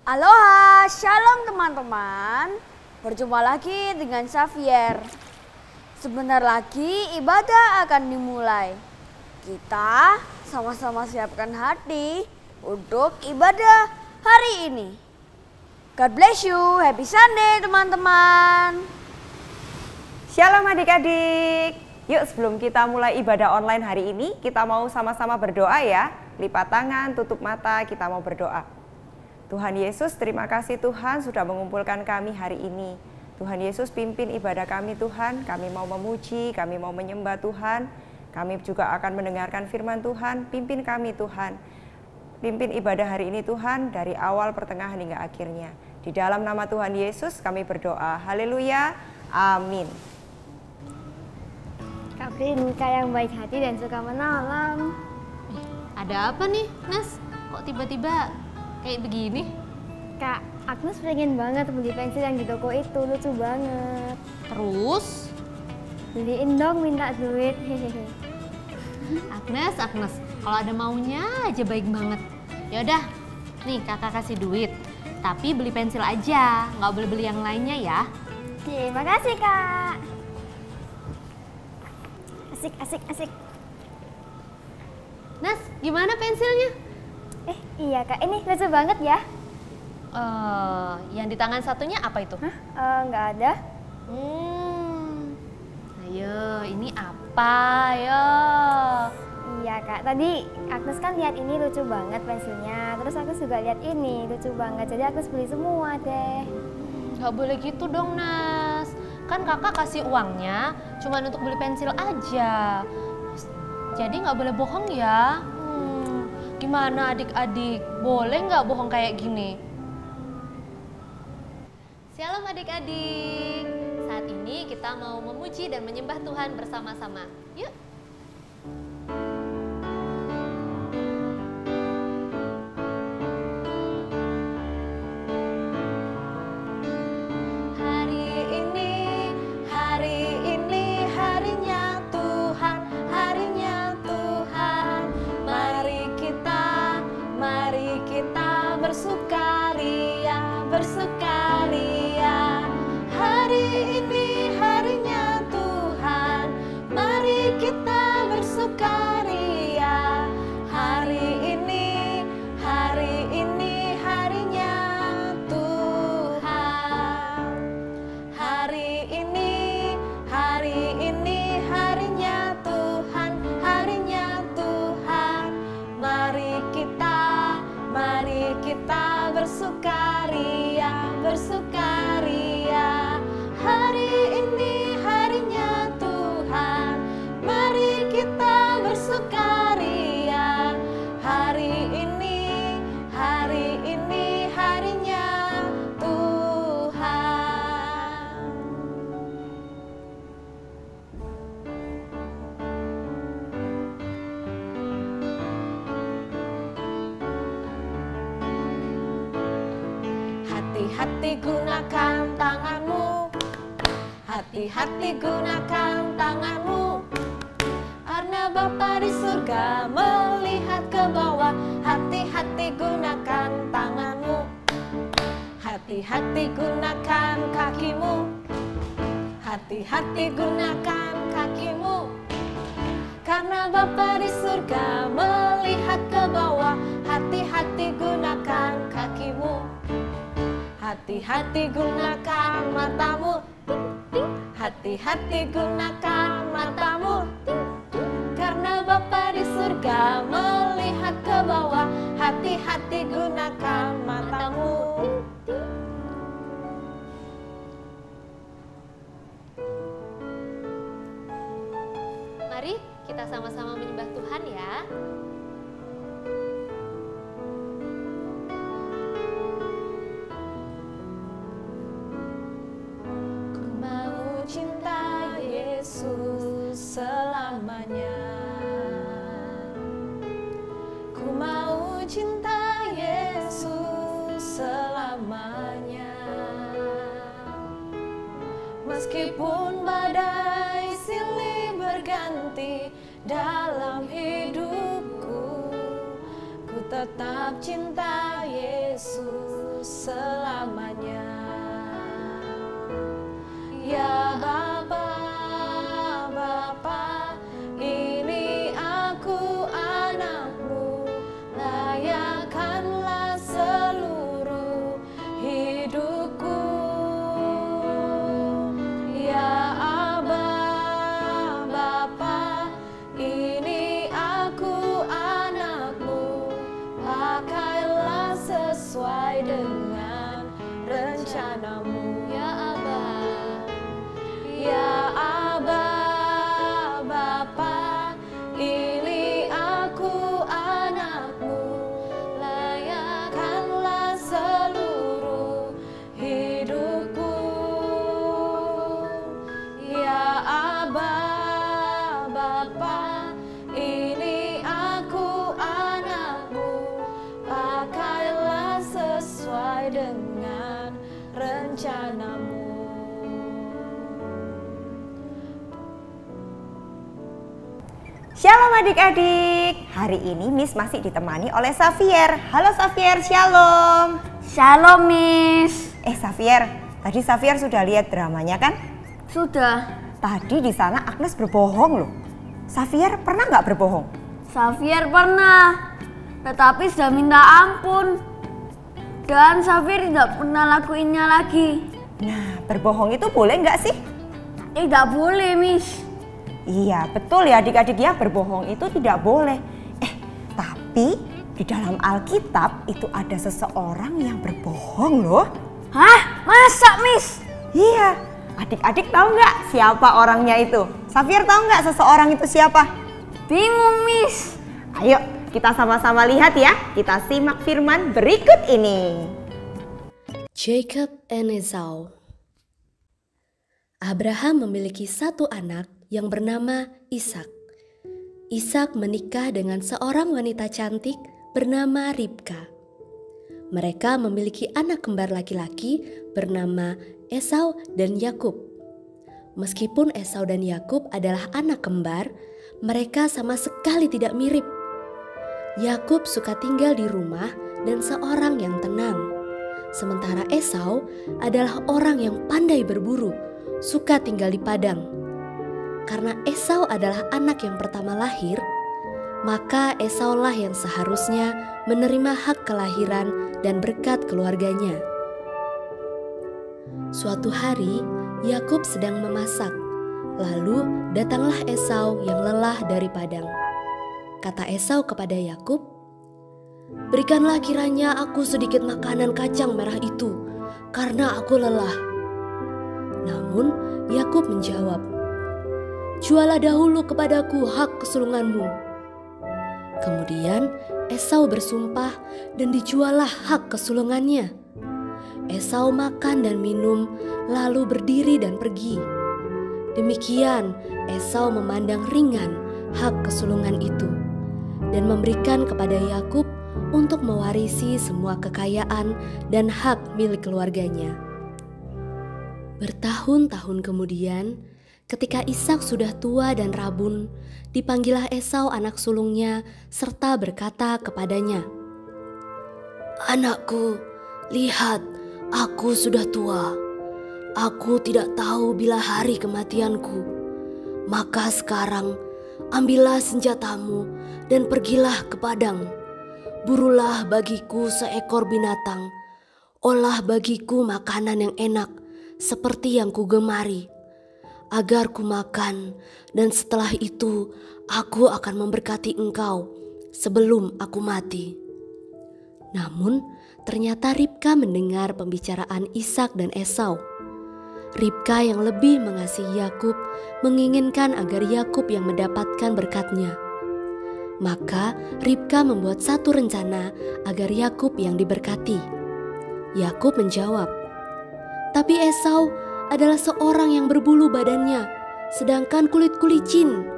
Aloha, shalom teman-teman. Berjumpa lagi dengan Xavier. Sebentar lagi ibadah akan dimulai. Kita sama-sama siapkan hati untuk ibadah hari ini. God bless you, happy Sunday teman-teman. Shalom adik-adik. Yuk sebelum kita mulai ibadah online hari ini, kita mau sama-sama berdoa ya. Lipat tangan, tutup mata, kita mau berdoa. Tuhan Yesus, terima kasih Tuhan sudah mengumpulkan kami hari ini. Tuhan Yesus pimpin ibadah kami Tuhan, kami mau memuji, kami mau menyembah Tuhan. Kami juga akan mendengarkan firman Tuhan, pimpin kami Tuhan. Pimpin ibadah hari ini Tuhan dari awal, pertengahan hingga akhirnya. Di dalam nama Tuhan Yesus kami berdoa, haleluya, amin. Kak Brinka yang baik hati dan suka menolong. Ada apa nih, Nas? Kok tiba-tiba kayak begini? Kak, Agnes pengen banget beli pensil yang di toko itu, lucu banget. Terus? Beliin dong, minta duit. Hehehe. Agnes, kalau ada maunya aja baik banget. Yaudah, nih kakak kasih duit. Tapi beli pensil aja, nggak boleh beli yang lainnya ya. Terima kasih, Kak. Asik. Nas, gimana pensilnya? Iya Kak, ini lucu banget ya. Yang di tangan satunya apa itu? Nggak ada. Ayo, ini apa? Ayo. Iya Kak, tadi Agnes kan lihat ini lucu banget pensilnya. Terus aku juga lihat ini lucu banget, jadi Agnes beli semua deh. Gak boleh gitu dong, Nas. Kan kakak kasih uangnya cuma untuk beli pensil aja. Jadi nggak boleh bohong ya. Gimana adik-adik? Boleh nggak bohong kayak gini? Shalom adik-adik. Saat ini kita mau memuji dan menyembah Tuhan bersama-sama. Yuk. Bersukaria, hari ini harinya Tuhan, mari kita bersukaria. Hari ini harinya Tuhan. Hari ini harinya Tuhan, harinya Tuhan. Mari kita bersukaria, hari ini harinya Tuhan, mari kita bersukaria, hari ini harinya Tuhan. Hati-hati gunakan tanganmu, hati-hati gunakan tanganmu, karena Bapa di surga melihat ke bawah. Hati-hati gunakan tanganmu, hati-hati gunakan kakimu, hati-hati gunakan kakimu, karena Bapa di surga melihat ke bawah. Hati-hati gunakan kakimu, hati-hati gunakan matamu, hati-hati gunakan matamu, karena Bapa di surga melihat ke bawah. Hati-hati gunakan matamu. Mari kita sama-sama menyembah Tuhan ya. Cinta Yesus selamanya. Ku mau cinta Yesus selamanya. Meskipun badai silih berganti dalam hidupku, ku tetap cinta Yesus dengan rencanamu. Ya Aba, Ya Aba, Bapa, ini aku anakmu, layakkanlah seluruh hidupku. Ya Aba, Bapa, ini aku anakmu, pakailah sesuai dengan rencanamu. Shalom adik-adik, hari ini Miss masih ditemani oleh Xavier. Halo Xavier, shalom. Shalom, Miss. Xavier, tadi Xavier sudah lihat dramanya kan? Sudah. Tadi di sana Agnes berbohong loh. Xavier pernah nggak berbohong? Xavier pernah, tetapi sudah minta ampun. Dan Xavier tidak pernah lakuinnya lagi. Nah, berbohong itu boleh nggak sih? Tidak boleh, Miss. Iya, betul ya adik-adik ya, berbohong itu tidak boleh. Tapi di dalam Alkitab itu ada seseorang yang berbohong loh. Hah? Masa, Miss? Iya, adik-adik tahu nggak siapa orangnya itu? Xavier tahu nggak seseorang itu siapa? Bingung, Miss. Ayo kita sama-sama lihat ya, kita simak firman berikut ini. Jacob and Esau. Abraham memiliki satu anak yang bernama Ishak. Ishak menikah dengan seorang wanita cantik bernama Ribka. Mereka memiliki anak kembar laki-laki bernama Esau dan Yakub. Meskipun Esau dan Yakub adalah anak kembar, mereka sama sekali tidak mirip. Yakub suka tinggal di rumah dan seorang yang tenang. Sementara Esau adalah orang yang pandai berburu, suka tinggal di padang. Karena Esau adalah anak yang pertama lahir, maka Esaulah yang seharusnya menerima hak kelahiran dan berkat keluarganya. Suatu hari, Yakub sedang memasak. Lalu datanglah Esau yang lelah dari padang. Kata Esau kepada Yakub, "Berikanlah kiranya aku sedikit makanan kacang merah itu, karena aku lelah." Namun Yakub menjawab, "Jualah dahulu kepadaku hak kesulunganmu." Kemudian Esau bersumpah dan dijuallah hak kesulungannya. Esau makan dan minum, lalu berdiri dan pergi. Demikian Esau memandang ringan hak kesulungan itu dan memberikan kepada Yakub untuk mewarisi semua kekayaan dan hak milik keluarganya. Bertahun-tahun kemudian, ketika Ishak sudah tua dan rabun, dipanggillah Esau anak sulungnya serta berkata kepadanya, "Anakku, lihat, aku sudah tua. Aku tidak tahu bila hari kematianku. Maka sekarang ambillah senjatamu dan pergilah ke padang. Burulah bagiku seekor binatang. Olah bagiku makanan yang enak seperti yang kugemari, agar ku makan, dan setelah itu aku akan memberkati engkau sebelum aku mati." Namun ternyata Ribka mendengar pembicaraan Ishak dan Esau. Ribka yang lebih mengasihi Yakub menginginkan agar Yakub yang mendapatkan berkatnya. Maka Ribka membuat satu rencana agar Yakub yang diberkati. Yakub menjawab, "Tapi Esau adalah seorang yang berbulu badannya, sedangkan kulitku licin.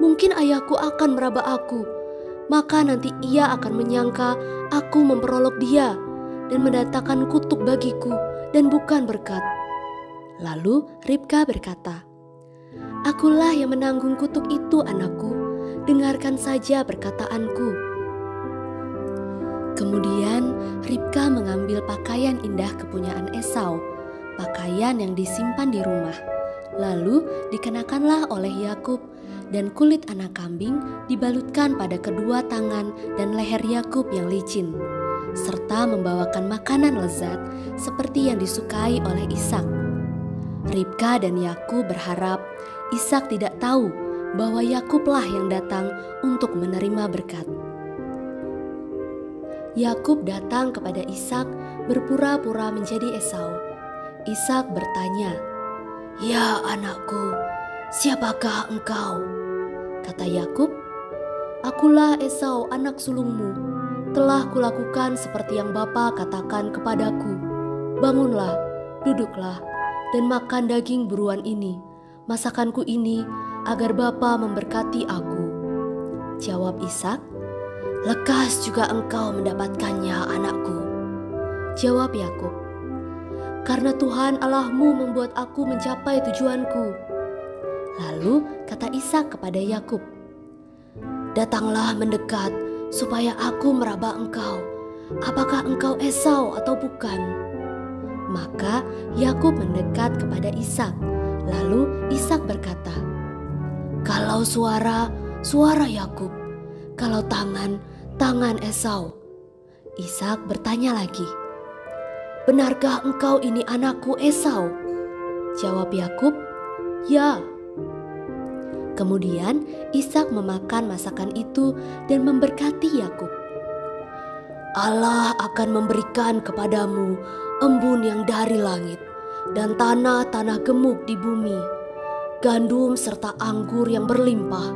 Mungkin ayahku akan meraba aku, maka nanti ia akan menyangka aku memperolok dia dan mendatangkan kutuk bagiku dan bukan berkat." Lalu Ribka berkata, "Akulah yang menanggung kutuk itu, anakku. Dengarkan saja perkataanku." Kemudian Ribka mengambil pakaian indah kepunyaan Esau, pakaian yang disimpan di rumah. Lalu dikenakanlah oleh Yakub, dan kulit anak kambing dibalutkan pada kedua tangan dan leher Yakub yang licin, serta membawakan makanan lezat seperti yang disukai oleh Ishak. Ribka dan Yakub berharap Ishak tidak tahu bahwa Yakublah yang datang untuk menerima berkat. Yakub datang kepada Ishak berpura-pura menjadi Esau. Ishak bertanya, "Ya anakku, siapakah engkau?" Kata Yakub, "Akulah Esau anak sulungmu. Telah kulakukan seperti yang Bapa katakan kepadaku. Bangunlah, duduklah, dan makan daging buruan ini, masakanku ini, agar Bapa memberkati aku." Jawab Ishak, "Lekas juga engkau mendapatkannya, anakku." Jawab Yakub, "Karena Tuhan Allahmu membuat aku mencapai tujuanku." Lalu kata Ishak kepada Yakub, "Datanglah mendekat supaya aku meraba engkau. Apakah engkau Esau atau bukan?" Maka Yakub mendekat kepada Ishak. Lalu Ishak berkata, "Kalau suara, suara Yakub. Kalau tangan, tangan Esau." Ishak bertanya lagi, "Benarkah engkau ini anakku Esau?" Jawab Yakub, "Ya." Kemudian Ishak memakan masakan itu dan memberkati Yakub. "Allah akan memberikan kepadamu embun yang dari langit dan tanah-tanah gemuk di bumi, gandum serta anggur yang berlimpah.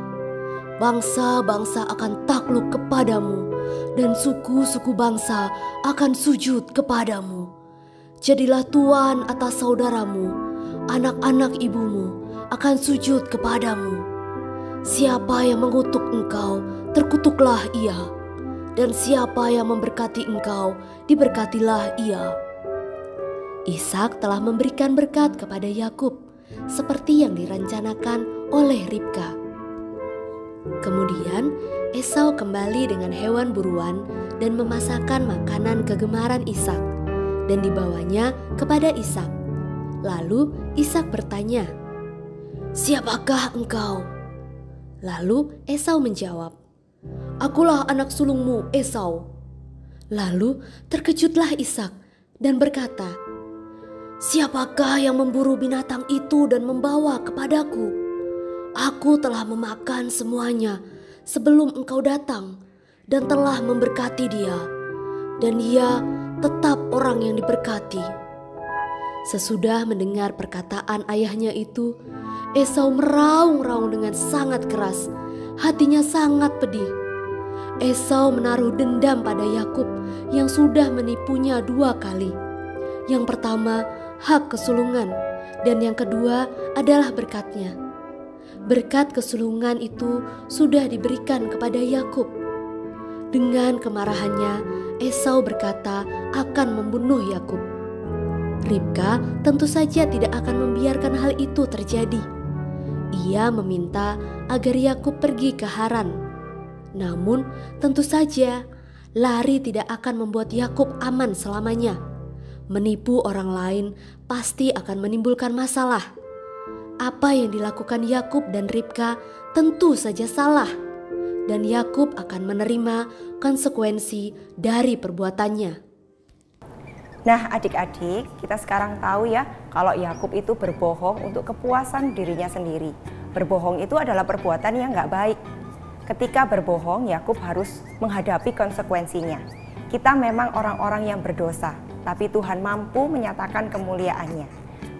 Bangsa-bangsa akan takluk kepadamu dan suku-suku bangsa akan sujud kepadamu. Jadilah tuan atas saudaramu, anak-anak ibumu akan sujud kepadamu. Siapa yang mengutuk engkau, terkutuklah ia. Dan siapa yang memberkati engkau, diberkatilah ia." Ishak telah memberikan berkat kepada Yakub, seperti yang direncanakan oleh Ribka. Kemudian Esau kembali dengan hewan buruan dan memasakkan makanan kegemaran Ishak, dan dibawanya kepada Ishak. Lalu Ishak bertanya, "Siapakah engkau?" Lalu Esau menjawab, "Akulah anak sulungmu Esau." Lalu terkejutlah Ishak dan berkata, "Siapakah yang memburu binatang itu dan membawa kepadaku? Aku telah memakan semuanya sebelum engkau datang dan telah memberkati dia, dan dia tetap orang yang diberkati." Sesudah mendengar perkataan ayahnya itu, Esau meraung-raung dengan sangat keras. Hatinya sangat pedih. Esau menaruh dendam pada Yakub yang sudah menipunya 2 kali. Yang pertama, hak kesulungan, dan yang kedua adalah berkatnya. Berkat kesulungan itu sudah diberikan kepada Yakub. Dengan kemarahannya, Esau berkata akan membunuh Yakub. Ribka tentu saja tidak akan membiarkan hal itu terjadi. Ia meminta agar Yakub pergi ke Haran. Namun tentu saja lari tidak akan membuat Yakub aman selamanya. Menipu orang lain pasti akan menimbulkan masalah. Apa yang dilakukan Yakub dan Ribka tentu saja salah, dan Yakub akan menerima konsekuensi dari perbuatannya. Nah adik-adik, kita sekarang tahu ya kalau Yakub itu berbohong untuk kepuasan dirinya sendiri. Berbohong itu adalah perbuatan yang nggak baik. Ketika berbohong, Yakub harus menghadapi konsekuensinya. Kita memang orang-orang yang berdosa, tapi Tuhan mampu menyatakan kemuliaannya.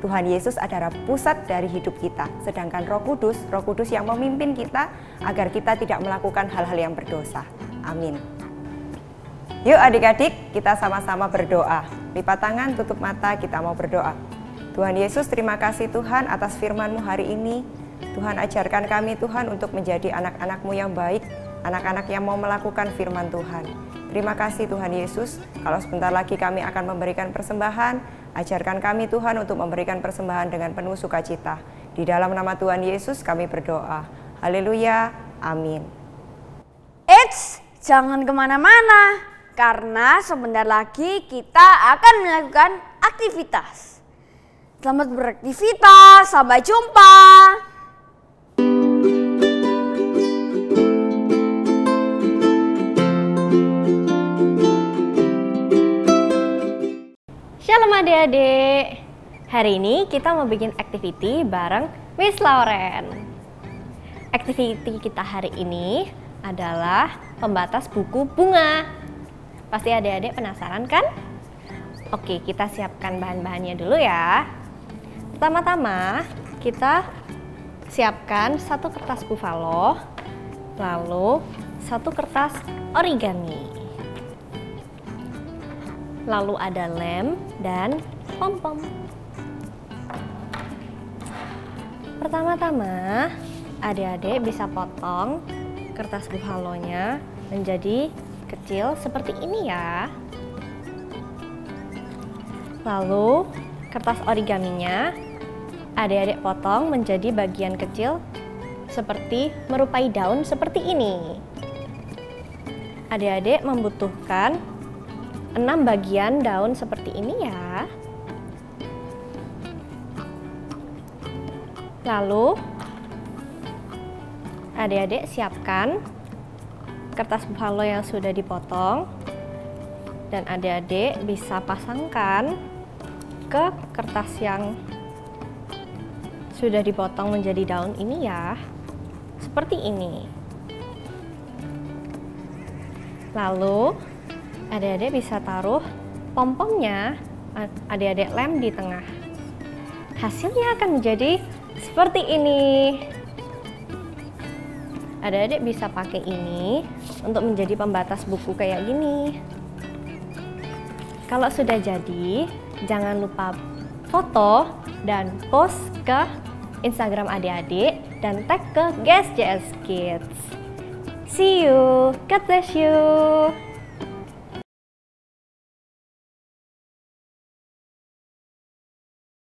Tuhan Yesus adalah pusat dari hidup kita, sedangkan Roh Kudus yang memimpin kita agar kita tidak melakukan hal-hal yang berdosa. Amin. Yuk adik-adik, kita sama-sama berdoa. Lipat tangan, tutup mata, kita mau berdoa. Tuhan Yesus, terima kasih Tuhan atas firman-Mu hari ini. Tuhan ajarkan kami Tuhan untuk menjadi anak-anak-Mu yang baik, anak-anak yang mau melakukan firman Tuhan. Terima kasih Tuhan Yesus, kalau sebentar lagi kami akan memberikan persembahan, ajarkan kami Tuhan untuk memberikan persembahan dengan penuh sukacita. Di dalam nama Tuhan Yesus kami berdoa. Haleluya, amin. Eits, jangan kemana-mana, karena sebentar lagi kita akan melakukan aktivitas. Selamat beraktivitas, sampai jumpa. Shalom adik-adik. Hari ini kita mau bikin activity bareng Miss Lauren. Activity kita hari ini adalah pembatas buku bunga. Pasti adik-adik penasaran kan? Oke, kita siapkan bahan-bahannya dulu ya. Pertama-tama kita siapkan 1 kertas buffalo, lalu 1 kertas origami. Lalu ada lem dan pom-pom. Pertama-tama, adik-adik bisa potong kertas buffalo-nya menjadi kecil seperti ini ya. Lalu kertas origaminya adik-adik potong menjadi bagian kecil seperti menyerupai daun seperti ini. Adik-adik membutuhkan 6 bagian daun seperti ini ya. Lalu adik-adik siapkan kertas buffalo yang sudah dipotong dan adik-adik bisa pasangkan ke kertas yang sudah dipotong menjadi daun ini ya, seperti ini. Lalu adik-adik bisa taruh pom-pomnya, adik-adik lem di tengah. Hasilnya akan menjadi seperti ini. Adik-adik bisa pakai ini untuk menjadi pembatas buku kayak gini. Kalau sudah jadi, jangan lupa foto dan post ke Instagram adik-adik dan tag ke GSJS Kids. See you, God bless you.